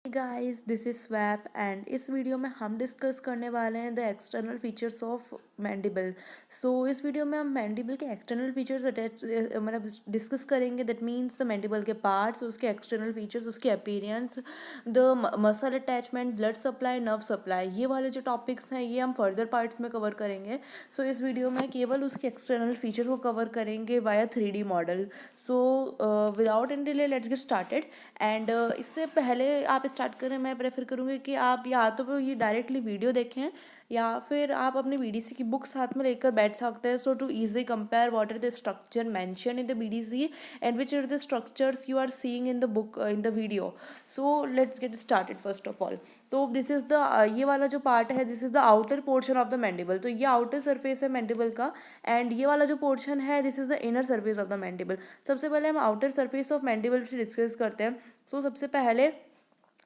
Guys this is swap and इस video में हम डिस्कस करने वाले हैं the external features of mandible. इस वीडियो में हम मैंडिबल के एक्सटर्नल फीचर्स अटैच मतलब डिस्कस करेंगे। दैट मीन्स द मैंडिबल के पार्ट्स, उसके एक्सटर्नल फीचर्स, उसके appearance, the muscle attachment, blood supply, nerve supply, ये वाले जो टॉपिक्स हैं ये हम फर्दर पार्ट्स में कवर करेंगे। इस वीडियो में केवल उसके एक्सटर्नल फीचर को कवर करेंगे via 3D model. Without any delay let's get started. And इससे पहले आप स्टार्ट करें मैं प्रेफर करूँगी कि आप या तो ये डायरेक्टली वीडियो देखें या फिर आप अपने बीडीसी की बुक साथ में लेकर बैठ सकते हैं। To easy compare what are the structure mention in the BDC and which are the structures you are seeing in the book in the video. Let's get started first of all. This is the ये वाला जो part है, this is the outer portion of the mandible. तो ये outer surface है mandible का and ये वाला जो पोर्शन है this is the inner surface of the mandible. सबसे पहले हम outer surface of mandible discuss करते हैं। सबसे पहले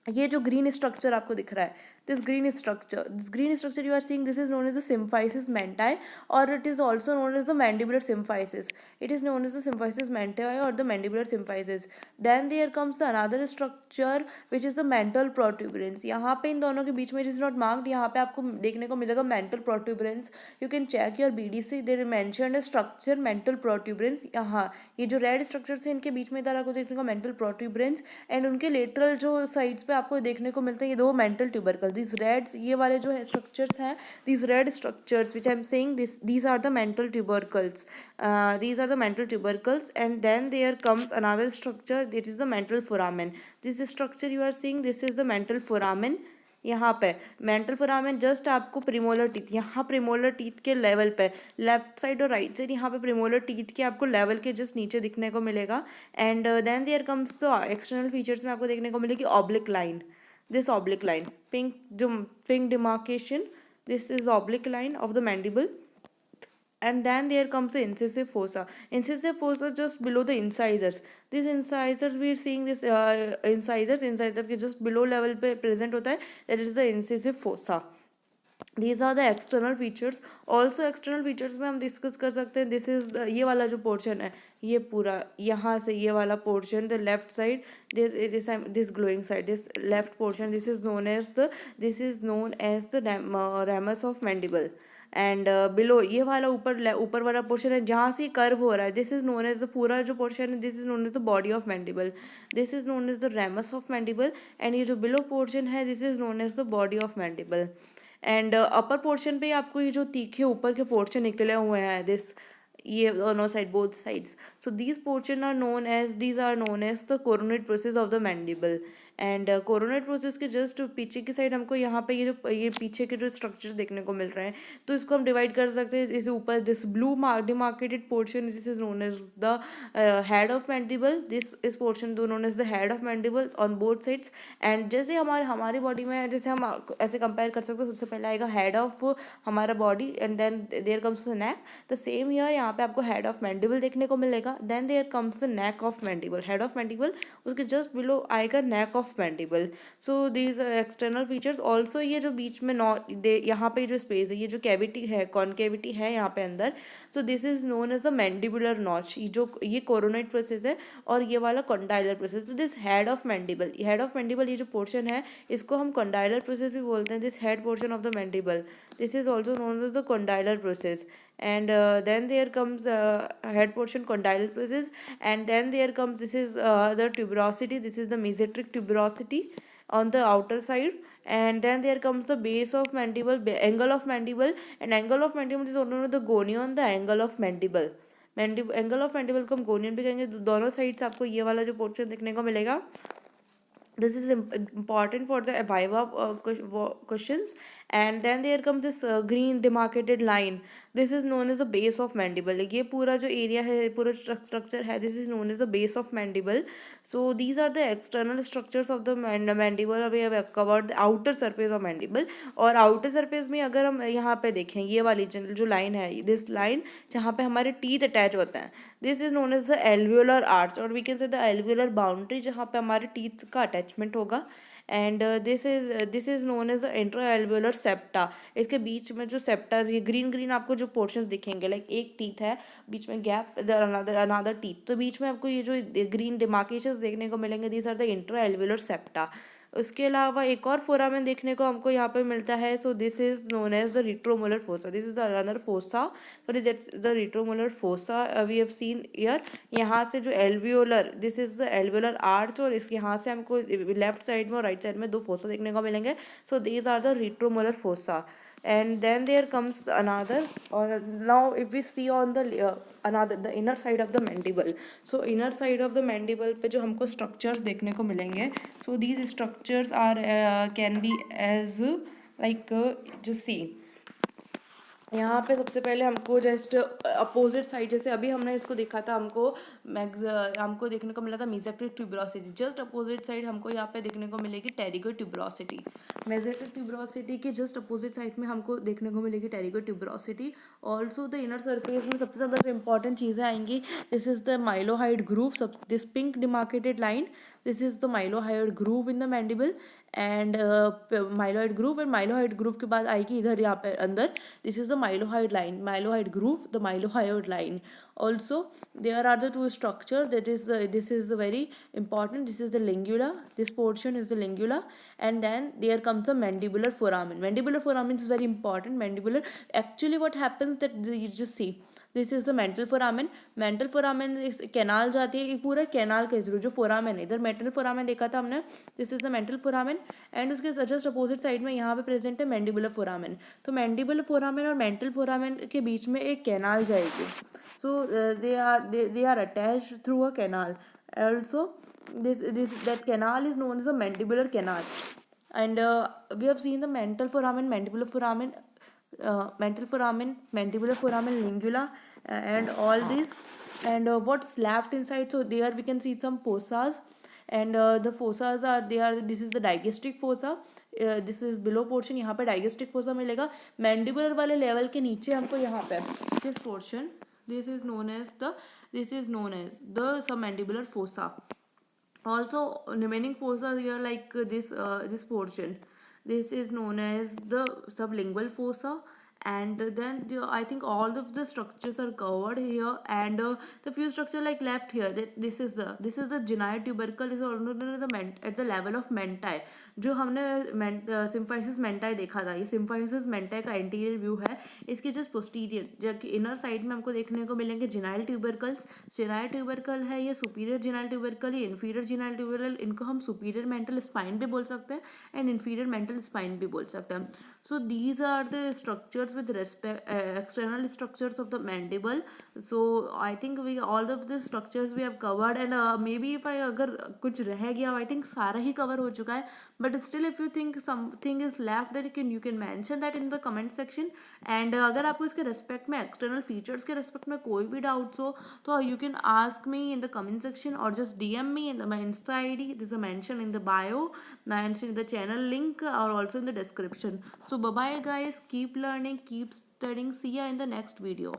ये जो ग्रीन स्ट्रक्चर आपको दिख रहा है, this green structure you are seeing, this is known as the symphysis manti और it is also known as the mandibular symphysis. It is known as the symphysis manti or the mandibular symphysis. Then there comes the another structure which is the mental protuberance. यहाँ पे इन दोनों के बीच में it is not marked, यहाँ पे आपको देखने को मिलेगा mental protuberance. You can check your BDC, they mentioned a structure mental protuberance. यहाँ ये जो रेड स्ट्रक्चर्स है इनके बीच में इधर आपको देखने को मेंटल प्रोट्यूबरेंस एंड उनके लेटरल जो साइड्स पे आपको देखने को मिलते हैं ये दो मेंटल ट्यूबरकल। दिस रेड्स, ये वाले जो है स्ट्रक्चर्स हैं, this red structures which I am saying, these are the mental tubercles, these are the mental tubercles. And then there comes another structure, that is the mental foramen. This structure you are seeing, this is the mental foramen. यहाँ पे mental foramen just आपको premolar teeth, यहाँ premolar teeth के level पे left side और right side यहाँ पे premolar teeth के आपको लेवल के जस्ट नीचे दिखने को मिलेगा। And then there comes the external features में आपको देखने को मिलेगी oblique line, this oblique line, pink demarcation, this is oblique line of the mandible. And then there comes the incisive fossa. Incisive fossa just below the incisors. These incisors we are seeing this incisor के just below level पे present होता है, that is the incisive fossa. These are the external features. Also external features में हम discuss कर सकते हैं. This is ये वाला जो portion है, ये पूरा यहाँ से ये वाला portion, the left side, this glowing side, this left portion, this is known as the ramus of mandible. And below ये वाला ऊपर वाला पोर्शन है जहाँ से कर्व हो रहा है, this is known as the पूरा जो पोर्शन है, this is known as the body of mandible, this is known as the ramus of mandible. And ये जो बिलो पोर्शन है this is known as the body of mandible. And upper portion पे आपको ये जो तीखे ऊपर के पोर्शन निकले हुए हैं, दिस ये दोनों side, both sides, so these are known as the coronoid process of the mandible. And coronoid process के जस्ट पीछे की साइड हमको यहाँ पे ये पीछे के जो स्ट्रक्चर्स देखने को मिल रहे हैं, तो इसको हम डिवाइड कर सकते हैं. इस ऊपर this blue demarcated portion, this is known as the head of mandible, इस पोर्शन दो known as the head of mandible on both sides. And जैसे हमारी बॉडी में जैसे हम ऐसे कंपेयर कर सकते हैं, सबसे पहले आएगा हेड ऑफ हमारा body and then there comes the neck. The same here यहाँ पे आपको हेड ऑफ मैंडिबल देखने को मिलेगा. Then there comes the neck of mandible, head of mandible, उसके जस्ट बिलो आएगा neck of mandible. These external features. Also ये जो बीच में यहाँ पे जो स्पेस है, ये जो कैविटी है, कॉनकेविटी है यहाँ पे अंदर, so this is known as the mandibular notch. ये कोरोनेट प्रोसेस है और ये वाला कॉन्डाइलर प्रोसेस. तो दिस हेड ऑफ मैंडिबल ये जो पोर्शन है इसको हम कॉन्डाइलर प्रोसेस भी बोलते हैं. This head portion of the mandible, this is also known as the condylar process. And then there comes head portion, condylar process. And then there comes, this is the tuberosity, this is the mesenteric tuberosity on the outer side. And then there comes the base of mandible, angle of mandible. And angle of mandible is known as the gonion, the angle of mandible. Angle of mandible को हम गोनियन भी कहेंगे. दोनों sides आपको ये वाला जो portion देखने को मिलेगा. This is important for the Viva questions. And then there comes this green demarcated line. This is known as the base of mandible. ये पूरा जो area है, पूरा structure है, this is known as the base of mandible. So these are the external structures of the mandible. We have covered the outer surface of mandible. और outer surface में अगर हम यहाँ पे देखें, ये वाली जो line है, this line जहाँ पे हमारे teeth attach होते हैं, this is known as the alveolar arch और we can say the alveolar boundary, जहाँ पे हमारे टीथ का अटैचमेंट होगा. And this is known as the intra alveolar septa. इसके बीच में जो सेप्टाज, ये ग्रीन आपको जो पोर्शंस दिखेंगे, लाइक एक टीथ है, बीच में गैप, अनदर टीथ, तो बीच में आपको ये जो ग्रीन डिमार्केशंस देखने को मिलेंगे, these are the intra alveolar septa. उसके अलावा एक और फोरामेन देखने को हमको यहाँ पे मिलता है. So this is known as the retromolar fossa. This is the another fossa. Sorry that's the retromolar fossa we have seen here. यहाँ से जो alveolar, this is the alveolar arch, और इसके यहाँ से हमको लेफ्ट साइड में और राइट साइड में दो फोसा देखने को मिलेंगे. So these are the retromolar fossa. And then there comes another, now if we see on the another the inner side of the mandible. So inner side of the mandible पे जो हमको structures देखने को मिलेंगे. So these structures are can be as like just see, यहाँ पे सबसे पहले हमको जस्ट अपोजिट साइड, जैसे अभी हमने इसको देखा था, हमको देखने को मिला था mesenteric tuberosity. Just opposite side हमको यहाँ पे देखने को मिलेगी टेरिगोइड ट्यूबरोसिटी. मेसेंटेरिक ट्यूबरोसिटी के जस्ट अपोजिट साइड में हमको देखने को मिलेगी pterygoid tuberosity. Also the inner surface में सबसे ज़्यादा जो इंपॉर्टेंट चीज़ें आएंगी, this is the mylohyoid groove. This pink demarcated line, this is the mylohyoid groove in the mandible. And mylohyoid groove, and mylohyoid groove के बाद आएगी इधर यहाँ पे अंदर, this is the mylohyoid line, mylohyoid groove, the mylohyoid line. Also there are the two structure, that is this is very important, this is the lingula, this portion is the lingula. And then there comes the mandibular foramen. Mandibular foramen is very important. Mandibular, actually what happens that you just see, this is the mental foramen. Mental foramen canal जाती है, पूरा canal के through जो foramen है. इधर mental foramen देखा था हमने, this is the mental foramen. And उसके जस्ट अपोजिट साइड में यहाँ पे प्रेजेंट है मैंडिबुलर फोरामेन. तो मैंडिबुलर फोरामेन और मेंटल फोरामेन के बीच में एक कैनाल जाएगी. So they are attach through a canal. Also that canal is known as a mandibular canal. And we have seen the mental foramen, mandibular foramen, mental foramen, mandibular foramen, lingula, and all these. And what's left inside, so there we can see some fossas. And the fossas are, they are, this is the digestive fossa. This is below portion, यहाँ पे digestive fossa मिलेगा. mandibular वाले level के नीचे हमको यहाँ पे this portion, this is known as the submandibular fossa. Also remaining fossa here like this portion, this is known as the sublingual fossa. And then I think all of the structures are covered here. And the few structure like left here, that this is the gynoid tubercle, is also known as the at the level of mentae. जो हमने symphysis मेंटाई देखा था, ये symphysis मेंटाई का anterior view है. इसके just posterior, जबकि inner side में हमको देखने को मिलेंगे जिनाइल ट्यूबरकल्स. जिनाइल ट्यूबरकल है ये सुपीरियर जिनाइल ट्यूबरकल, ये इन्फीरियर जिनाइल ट्यूबरकल. इनको हम सुपीरियर मेंटल स्पाइन भी बोल सकते हैं एंड इन्फीरियर मेंटल स्पाइन भी बोल सकते हैं. So these are the structures with respect external structures of the mandible. So I think we all of the structures we have covered. And maybe if I, अगर कुछ रह गया, I think सारा ही cover हो चुका है. But still if you think something is left, that you can mention that in the comment section. And अगर आपको इसके रेस्पेक्ट में, एक्सटर्नल फीचर्स के रेस्पेक्ट में कोई भी डाउट्स हो, तो you can ask me in the comment section और just DM me in my Insta ID. This is mentioned in the bio, mentioned in the channel link, or also in the description. So bye bye guys, keep learning, keep studying. See ya in the next video.